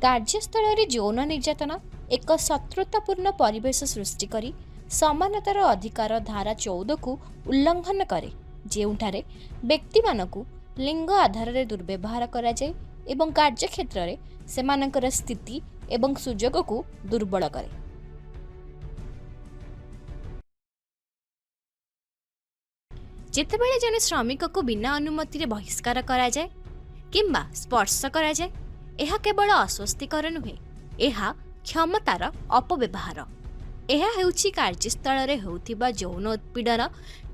କାର୍ଯ୍ୟସ୍ଥଳ ଯୌନ ନିର୍ଯାତନା ଏକ ଶତ୍ରୁତାପୂର୍ଣ୍ଣ ପରିବେଶ ସୃଷ୍ଟି କରି ସମାନତାର ଅଧିକାର ଧାରା 14କୁ ଉଲ୍ଲଂଘନ କରେ, ଯେଉଁଠାରେ ବ୍ୟକ୍ତିମାନଙ୍କୁ ଲିଙ୍ଗ ଆଧାରରେ ଦୁର୍ବ୍ୟବହାର କରାଯାଏ ଏବଂ କାର୍ଯ୍ୟକ୍ଷେତ୍ରରେ ସେମାନଙ୍କର ସ୍ଥିତି ଏବଂ ସୁଯୋଗକୁ ଦୁର୍ବଳ କରେ। ଯେତେବେଳେ ଜଣେ ଶ୍ରମିକକୁ ବିନା ଅନୁମତିରେ ବହିଷ୍କାର କରାଯାଏ କିମ୍ବା ସ୍ପର୍ଶ କରାଯାଏ, ଏହା କେବଳ ଅସ୍ୱସ୍ତିକର ନୁହେଁ, ଏହା କ୍ଷମତାର ଅପବ୍ୟବହାର। ଏହା ହେଉଛି କାର୍ଯ୍ୟସ୍ଥଳରେ ହେଉଥିବା ଯୌନ ଉତ୍ପୀଡ଼ନ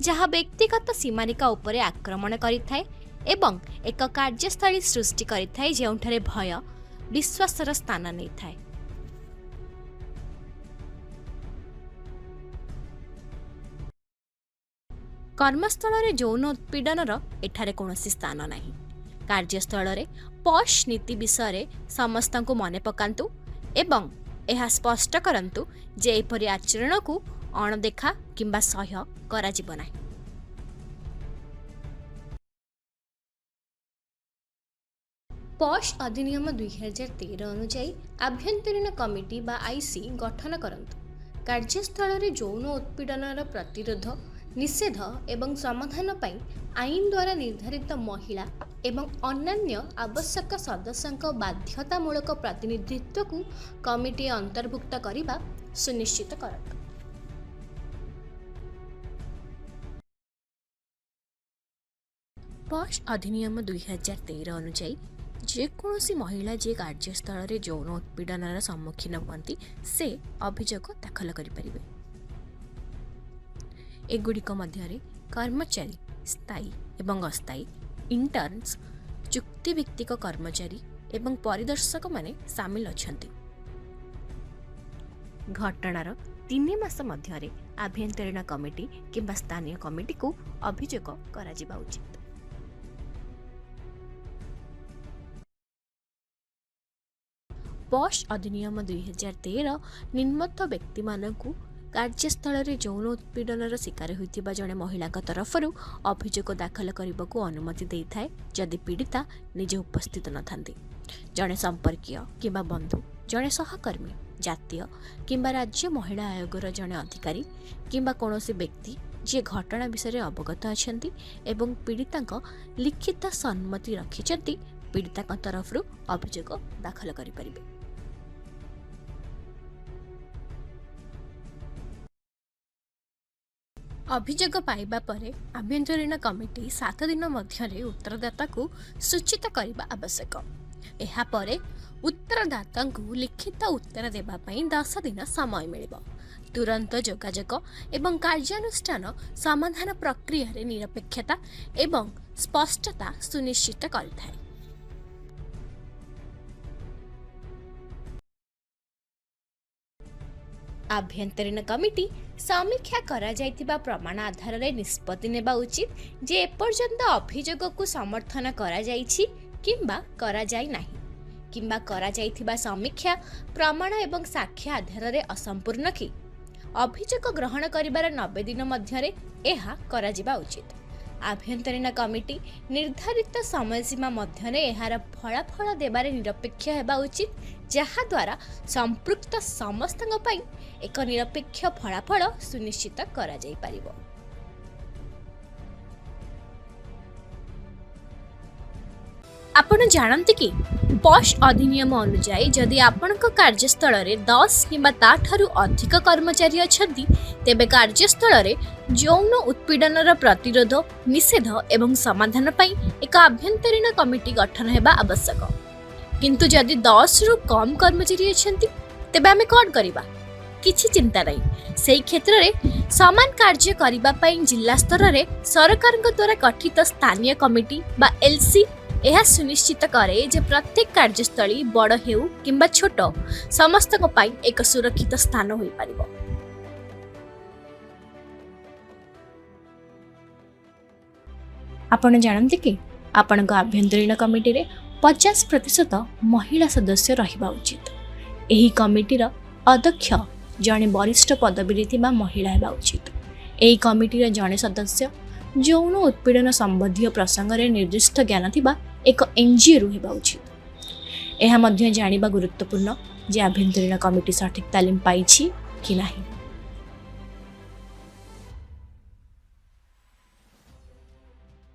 ଯାହା ବ୍ୟକ୍ତିଗତ ସୀମାରେଖା ଉପରେ ଆକ୍ରମଣ କରିଥାଏ ଏବଂ ଏକ କାର୍ଯ୍ୟସ୍ଥଳୀ ସୃଷ୍ଟି କରିଥାଏ ଯେଉଁଠାରେ ଭୟ ବିଶ୍ୱାସର ସ୍ଥାନ ନେଇଥାଏ। କର୍ମସ୍ଥଳରେ ଯୌନ ଉତ୍ପୀଡ଼ନର ଏଠାରେ କୌଣସି ସ୍ଥାନ ନାହିଁ। କାର୍ଯ୍ୟସ୍ଥଳରେ ପଶ୍ ନୀତି ବିଷୟରେ ସମସ୍ତଙ୍କୁ ମନେ ପକାନ୍ତୁ ଏବଂ ଏହା ସ୍ପଷ୍ଟ କରନ୍ତୁ ଯେ ଏପରି ଆଚରଣକୁ ଅଣଦେଖା କିମ୍ବା ସହ୍ୟ କରାଯିବ ନାହିଁ। ପଶ୍ ଅଧିନିୟମ 2013 ଅନୁଯାୟୀ ଆଭ୍ୟନ୍ତରୀଣ କମିଟି ବା ଆଇସି ଗଠନ କରନ୍ତୁ। କାର୍ଯ୍ୟସ୍ଥଳରେ ଯୌନ ଉତ୍ପୀଡ଼ନର ପ୍ରତିରୋଧ, ନିଷେଧ ଏବଂ ସମାଧାନ ପାଇଁ ଆଇନ ଦ୍ୱାରା ନିର୍ଦ୍ଧାରିତ ମହିଳା ଏବଂ ଅନ୍ୟାନ୍ୟ ଆବଶ୍ୟକ ସଦସ୍ୟଙ୍କ ବାଧ୍ୟତାମୂଳକ ପ୍ରତିନିଧିତ୍ୱକୁ କମିଟି ଅନ୍ତର୍ଭୁକ୍ତ କରିବା ସୁନିଶ୍ଚିତ କରନ୍ତୁ। ପଶ୍ ଅଧିନିୟମ 2013 ଅନୁଯାୟୀ ଯେକୌଣସି ମହିଳା ଯିଏ କାର୍ଯ୍ୟସ୍ଥଳରେ ଯୌନ ଉତ୍ପୀଡ଼ନର ସମ୍ମୁଖୀନ ହୁଅନ୍ତି ସେ ଅଭିଯୋଗ ଦାଖଲ କରିପାରିବେ। ଏଗୁଡ଼ିକ ମଧ୍ୟରେ କର୍ମଚାରୀ, ସ୍ଥାୟୀ ଏବଂ ଅସ୍ଥାୟୀ, ଇଣ୍ଟର୍ଣ୍ସ, ଚୁକ୍ତିଭିତ୍ତିକ କର୍ମଚାରୀ ଏବଂ ପରିଦର୍ଶକମାନେ ସାମିଲ ଅଛନ୍ତି। ଘଟଣାର 3 ମାସ ମଧ୍ୟରେ ଆଭ୍ୟନ୍ତରୀଣ କମିଟି କିମ୍ବା ସ୍ଥାନୀୟ କମିଟିକୁ ଅଭିଯୋଗ କରାଯିବା ଉଚିତ। ପଶ୍ ଅଧିନିୟମ 2013 ନିମ୍ନୋକ୍ତ ବ୍ୟକ୍ତିମାନଙ୍କୁ କାର୍ଯ୍ୟସ୍ଥଳରେ ଯୌନ ଉତ୍ପୀଡ଼ନର ଶିକାର ହୋଇଥିବା ଜଣେ ମହିଳାଙ୍କ ତରଫରୁ ଅଭିଯୋଗ ଦାଖଲ କରିବାକୁ ଅନୁମତି ଦେଇଥାଏ ଯଦି ପୀଡ଼ିତା ନିଜେ ଉପସ୍ଥିତ ନଥାନ୍ତି। ଜଣେ ସମ୍ପର୍କୀୟ କିମ୍ବା ବନ୍ଧୁ, ଜଣେ ସହକର୍ମୀ, ଜାତୀୟ କିମ୍ବା ରାଜ୍ୟ ମହିଳା ଆୟୋଗର ଜଣେ ଅଧିକାରୀ କିମ୍ବା କୌଣସି ବ୍ୟକ୍ତି ଯିଏ ଘଟଣା ବିଷୟରେ ଅବଗତ ଅଛନ୍ତି ଏବଂ ପୀଡ଼ିତାଙ୍କ ଲିଖିତ ସମ୍ମତି ରଖିଛନ୍ତି ପୀଡ଼ିତାଙ୍କ ତରଫରୁ ଅଭିଯୋଗ ଦାଖଲ କରିପାରିବେ। ଅଭିଯୋଗ ପାଇବା ପରେ ଆଭ୍ୟନ୍ତରୀଣ କମିଟି 7 ଦିନ ମଧ୍ୟରେ ଉତ୍ତରଦାତାକୁ ସୂଚିତ କରିବା ଆବଶ୍ୟକ। ଏହାପରେ ଉତ୍ତରଦାତାଙ୍କୁ ଲିଖିତ ଉତ୍ତର ଦେବା ପାଇଁ 10 ଦିନ ସମୟ ମିଳିବ। ତୁରନ୍ତ ଯୋଗାଯୋଗ ଏବଂ କାର୍ଯ୍ୟାନୁଷ୍ଠାନ ସମାଧାନ ପ୍ରକ୍ରିୟାରେ ନିରପେକ୍ଷତା ଏବଂ ସ୍ପଷ୍ଟତା ସୁନିଶ୍ଚିତ କରିଥାଏ। ଆଭ୍ୟନ୍ତରୀଣ କମିଟି ସମୀକ୍ଷା କରାଯାଇଥିବା ପ୍ରମାଣ ଆଧାରରେ ନିଷ୍ପତ୍ତି ନେବା ଉଚିତ ଯେ ଏପର୍ଯ୍ୟନ୍ତ ଅଭିଯୋଗକୁ ସମର୍ଥନ କରାଯାଇଛି କିମ୍ବା କରାଯାଇ ନାହିଁ, କିମ୍ବା କରାଯାଇଥିବା ସମୀକ୍ଷା ପ୍ରମାଣ ଏବଂ ସାକ୍ଷ୍ୟ ଆଧାରରେ ଅସମ୍ପୂର୍ଣ୍ଣ କି। ଅଭିଯୋଗ ଗ୍ରହଣ କରିବାର 90 ଦିନ ମଧ୍ୟରେ ଏହା କରାଯିବା ଉଚିତ। ଆଭ୍ୟନ୍ତରୀଣ କମିଟି ନିର୍ଦ୍ଧାରିତ ସମୟସୀମା ମଧ୍ୟରେ ଏହାର ଫଳାଫଳ ଦେବାରେ ନିରପେକ୍ଷ ହେବା ଉଚିତ, ଯାହାଦ୍ୱାରା ସମ୍ପୃକ୍ତ ସମସ୍ତଙ୍କ ପାଇଁ ଏକ ନିରପେକ୍ଷ ଫଳାଫଳ ସୁନିଶ୍ଚିତ କରାଯାଇପାରିବ। ଆପଣ ଜାଣନ୍ତି କି ପଶ୍ ଅଧିନିୟମ ଅନୁଯାୟୀ ଯଦି ଆପଣଙ୍କ କାର୍ଯ୍ୟସ୍ଥଳରେ 10 କିମ୍ବା ତାଠାରୁ ଅଧିକ କର୍ମଚାରୀ ଅଛନ୍ତି ତେବେ କାର୍ଯ୍ୟସ୍ଥଳରେ ଯୌନ ଉତ୍ପୀଡ଼ନର ପ୍ରତିରୋଧ, ନିଷେଧ ଏବଂ ସମାଧାନ ପାଇଁ ଏକ ଆଭ୍ୟନ୍ତରୀଣ କମିଟି ଗଠନ ହେବା ଆବଶ୍ୟକ। କିନ୍ତୁ ଯଦି 10ରୁ କମ୍ କର୍ମଚାରୀ ଅଛନ୍ତି ତେବେ ଆମେ କ'ଣ କରିବା? କିଛି ଚିନ୍ତା ନାହିଁ। ସେହି କ୍ଷେତ୍ରରେ ସମାନ କାର୍ଯ୍ୟ କରିବା ପାଇଁ ଜିଲ୍ଲା ସ୍ତରରେ ସରକାରଙ୍କ ଦ୍ୱାରା ଗଠିତ ସ୍ଥାନୀୟ କମିଟି ବା ଏଲ୍ସି ଏହା ସୁନିଶ୍ଚିତ କରେ ଯେ ପ୍ରତ୍ୟେକ କାର୍ଯ୍ୟସ୍ଥଳୀ ବଡ଼ ହେଉ କିମ୍ବା ଛୋଟ ସମସ୍ତଙ୍କ ପାଇଁ ଏକ ସୁରକ୍ଷିତ ସ୍ଥାନ ହୋଇପାରିବ। ଆପଣ ଜାଣନ୍ତି କି ଆପଣଙ୍କ ଆଭ୍ୟନ୍ତରୀଣ କମିଟିରେ 50% ମହିଳା ସଦସ୍ୟ ରହିବା ଉଚିତ। ଏହି କମିଟିର ଅଧ୍ୟକ୍ଷ ଜଣେ ବରିଷ୍ଠ ପଦବୀରେ ଥିବା ମହିଳା ହେବା ଉଚିତ। ଏହି କମିଟିର ଜଣେ ସଦସ୍ୟ ଯୌନ ଉତ୍ପୀଡ଼ନ ସମ୍ବନ୍ଧୀୟ ପ୍ରସଙ୍ଗରେ ନିର୍ଦ୍ଦିଷ୍ଟ ଜ୍ଞାନ ଥିବା ଏକ NGOରୁ ହେବା ଉଚିତ। ଏହା ମଧ୍ୟ ଜାଣିବା ଗୁରୁତ୍ୱପୂର୍ଣ୍ଣ ଯେ ଆଭ୍ୟନ୍ତରୀଣ କମିଟି ସଠିକ୍ ତାଲିମ ପାଇଛି କି ନାହିଁ।